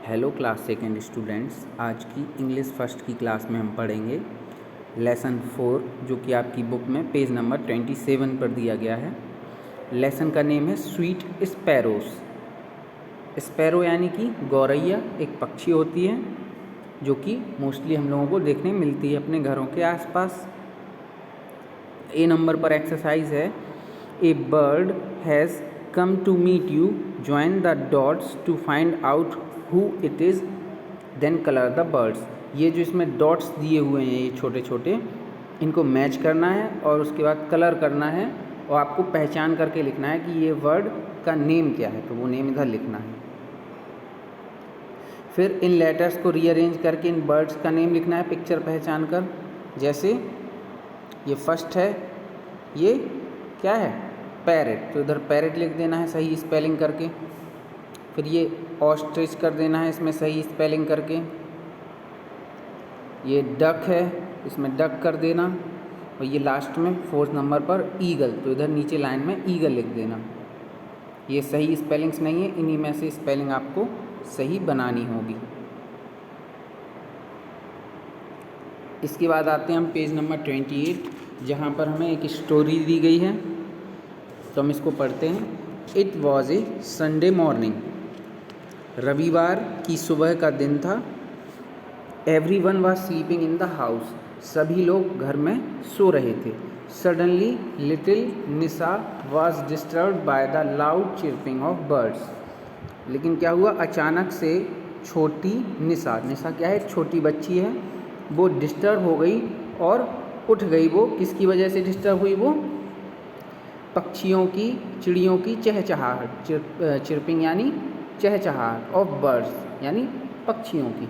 Hello class second students, आज की English first की क्लास में हम पढ़ेंगे लेसन 4 जो कि आपकी बुक में पेज नंबर 27 पर दिया गया है। लेसन का नेम है स्वीट स्पैरोस। स्पैरो यानी कि गौरैया एक पक्षी होती है जो कि मोस्टली हम लोगों को देखने मिलती है अपने घरों के आसपास। ए नंबर पर एक्सरसाइज है, a bird has come to meet you, join the dots to find out who it is, then colour the birds. ये जो इसमें डॉट्स दिए हुए हैं ये छोटे छोटे, इनको मैच करना है और उसके बाद कलर करना है और आपको पहचान करके लिखना है कि ये वर्ड का नेम क्या है, तो वो नेम इधर लिखना है। फिर इन लेटर्स को रीअरेंज करके इन बर्ड्स का नेम लिखना है पिक्चर पहचान कर। जैसे ये फर्स्ट है, ये क्या है, पैरेट, तो इधर पैरेट लिख देना है सही स्पेलिंग करके। फिर ये ऑस्ट्रिच कर देना है इसमें सही स्पेलिंग करके। ये डक है, इसमें डक कर देना। और ये लास्ट में 4th नंबर पर ईगल, तो इधर नीचे लाइन में ईगल लिख देना। ये सही स्पेलिंग्स नहीं है, इन्हीं में से स्पेलिंग आपको सही बनानी होगी। इसके बाद आते हैं हम पेज नंबर 28, जहाँ पर हमें एक स्टोरी दी गई है, तो हम इसको पढ़ते हैं। It was a Sunday morning, रविवार की सुबह का दिन था। Everyone was sleeping in the house, सभी लोग घर में सो रहे थे। Suddenly little Nisha was disturbed by the loud chirping of birds. लेकिन क्या हुआ, अचानक से छोटी निशा, निशा क्या है, एक छोटी बच्ची है, वो डिस्टर्ब हो गई और उठ गई। वो किसकी वजह से डिस्टर्ब हुई, वो पक्षियों की, चिड़ियों की चहचहाहट, चिर्पिंग यानी चहचहाहट, ऑफ बर्ड्स यानी पक्षियों की,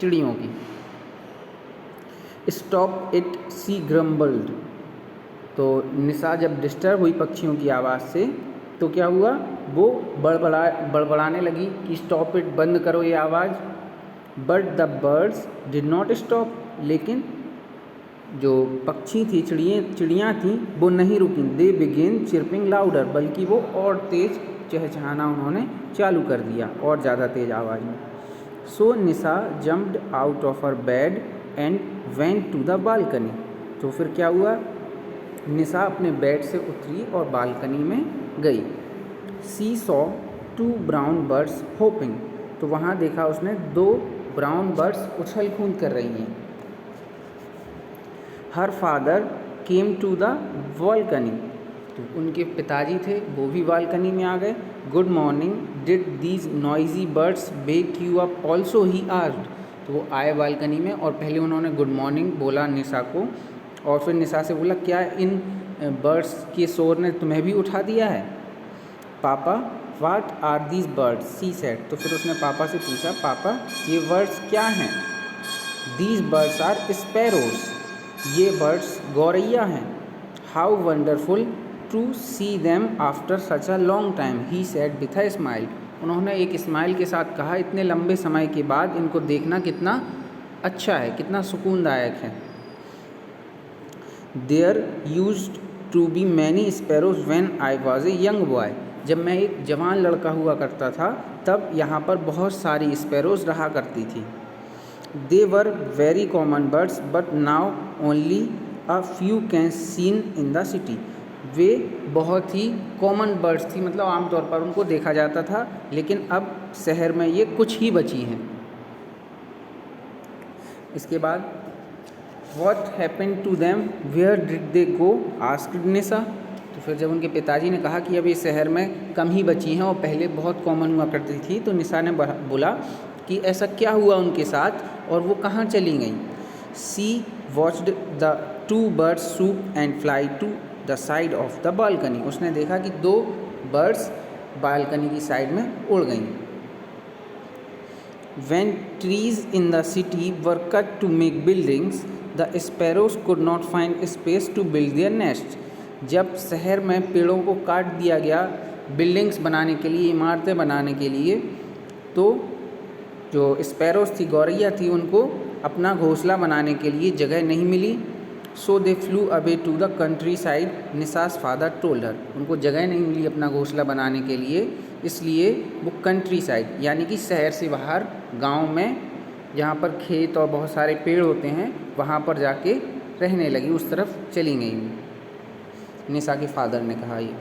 चिड़ियों की। स्टॉप इट सी ग्रम्बल्ड, तो निशा जब डिस्टर्ब हुई पक्षियों की आवाज़ से तो क्या हुआ, वो बड़बड़ाने लगी कि स्टॉप इट, बंद करो ये आवाज़। But the birds did not stop, लेकिन जो पक्षी थी, चिड़ियाँ थीं, वो नहीं रुकी। दे बिगेन चिर्पिंग लाउडर, बल्कि वो और तेज़ चहचहाना उन्होंने चालू कर दिया, और ज़्यादा तेज़ आवाज़ में। So Nisha jumped out of her bed and went to the balcony, तो फिर क्या हुआ, निशा अपने बेड से उतरी और बालकनी में गई। सी सॉ 2 ब्राउन बर्ड्स होपिंग, तो वहाँ देखा उसने 2 ब्राउन बर्ड्स उछल कूद कर रही हैं। Her father came to the balcony, तो उनके पिताजी थे, वो भी बालकनी में आ गए। Good morning, did these noisy birds wake you up also, he asked, तो वो आए बालकनी में और पहले उन्होंने गुड मॉर्निंग बोला निशा को, और फिर निशा से बोला क्या इन बर्ड्स के शोर ने तुम्हें भी उठा दिया है। Papa what are these birds, she said, तो फिर उसने पापा से पूछा, पापा ये बर्ड्स क्या हैं। दीज बर्ड्स आर स्पैरोज, ये बर्ड्स गौरैया हैं। How wonderful to see them after such a long time, he said with a smile, उन्होंने एक स्माइल के साथ कहा, इतने लंबे समय के बाद इनको देखना कितना अच्छा है, कितना सुकूनदायक है। There used to be many sparrows when I was a young boy, जब मैं एक जवान लड़का हुआ करता था तब यहाँ पर बहुत सारी स्पैरोज रहा करती थी। They were very common birds but now only a few can seen in the city, वे बहुत ही कॉमन बर्ड्स थी, मतलब आमतौर पर उनको देखा जाता था, लेकिन अब शहर में ये कुछ ही बची हैं। इसके बाद what happened to them, where did they go, asked Nisha, तो फिर जब उनके पिताजी ने कहा कि अब ये शहर में कम ही बची हैं और पहले बहुत कॉमन हुआ करती थी, तो निशा ने बोला कि ऐसा क्या हुआ उनके साथ और वो कहाँ चली गई। She watched the 2 birds swoop and fly to the side of the balcony, उसने देखा कि 2 बर्ड्स बालकनी की साइड में उड़ गईं। When trees in the city were cut to make buildings, the sparrows could not find space to build their nests. जब शहर में पेड़ों को काट दिया गया बिल्डिंग्स बनाने के लिए, इमारतें बनाने के लिए, तो जो स्पैरोस थी, गौरैया थी, उनको अपना घोंसला बनाने के लिए जगह नहीं मिली so they flew away to the countryside, Nisha's father told her. उनको जगह नहीं मिली अपना घोंसला बनाने के लिए, इसलिए वो कंट्री साइड यानी कि शहर से बाहर गांव में जहाँ पर खेत और बहुत सारे पेड़ होते हैं वहाँ पर जाके रहने लगी, उस तरफ चली गई। निसा के फादर ने कहा ये।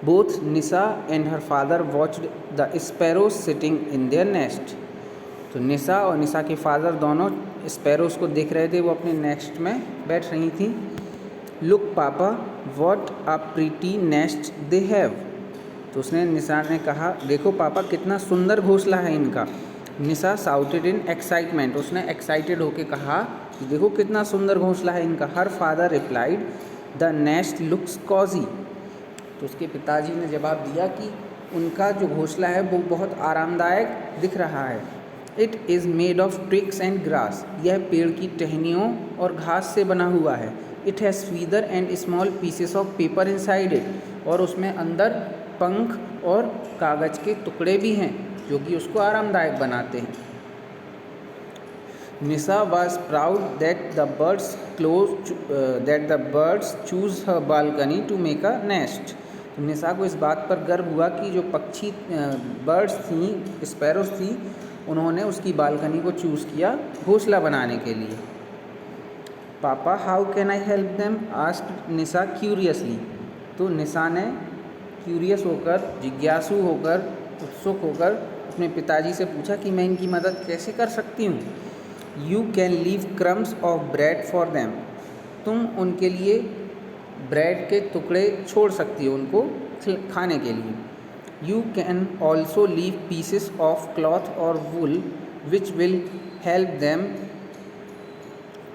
Both Nisa and her father watched the sparrows sitting in their nest. तो निसा और निसा के फादर दोनों स्पैरोज को देख रहे थे, वो अपने नेस्ट में बैठ रही थी। लुक पापा what a pretty nest they have. तो उसने निसा ने कहा देखो पापा कितना सुंदर घोंसला है इनका। निसा साउटेड इन एक्साइटमेंट, उसने एक्साइटेड होके कहा कि देखो कितना सुंदर घोंसला है इनका। Her father replied the nest looks cosy. तो उसके पिताजी ने जवाब दिया कि उनका जो घोंसला है वो बहुत आरामदायक दिख रहा है। It is made of twigs and grass, यह पेड़ की टहनियों और घास से बना हुआ है। It has feather and small pieces of paper inside it, और उसमें अंदर पंख और कागज़ के टुकड़े भी हैं जो कि उसको आरामदायक बनाते हैं। Nisha was proud that the birds chose her balcony to make a nest. तो निसा को इस बात पर गर्व हुआ कि जो पक्षी बर्ड्स थी, स्पैरोज थी, उन्होंने उसकी बालकनी को चूज़ किया घोंसला बनाने के लिए। Papa how can I help them, asked Nisa curiously. तो निसा ने क्यूरियस होकर, जिज्ञासु होकर, उत्सुक होकर अपने पिताजी से पूछा कि मैं इनकी मदद कैसे कर सकती हूँ। You can leave crumbs of bread for them, तुम उनके लिए ब्रेड के टुकड़े छोड़ सकती हो उनको खाने के लिए। You can also leave pieces of cloth और wool which will help them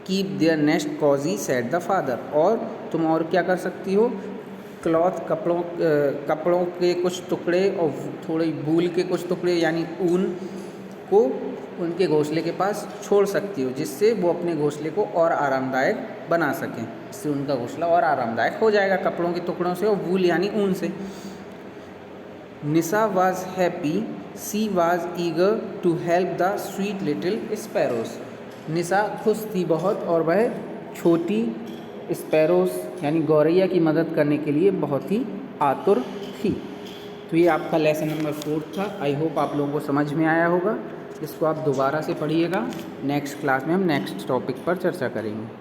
keep their nest cosy, said the father. और तुम और क्या कर सकती हो, क्लॉथ कपड़ों के कुछ टुकड़े और थोड़ी वूल के कुछ टुकड़े यानी ऊन को उनके घोंसले के पास छोड़ सकती हो, जिससे वो अपने घोंसले को और आरामदायक बना सकें। इससे उनका घोंसला और आरामदायक हो जाएगा कपड़ों के टुकड़ों से और वूल यानी ऊन से। Nisa was happy, she was eager to help the sweet little sparrows. Nisa खुश थी बहुत और वह छोटी स्पैरोज यानी गौरैया की मदद करने के लिए बहुत ही आतुर थी। तो ये आपका लेसन नंबर 4 था। आई होप आप लोगों को समझ में आया होगा। इसको आप दोबारा से पढ़िएगा। नेक्स्ट क्लास में हम नेक्स्ट टॉपिक पर चर्चा करेंगे।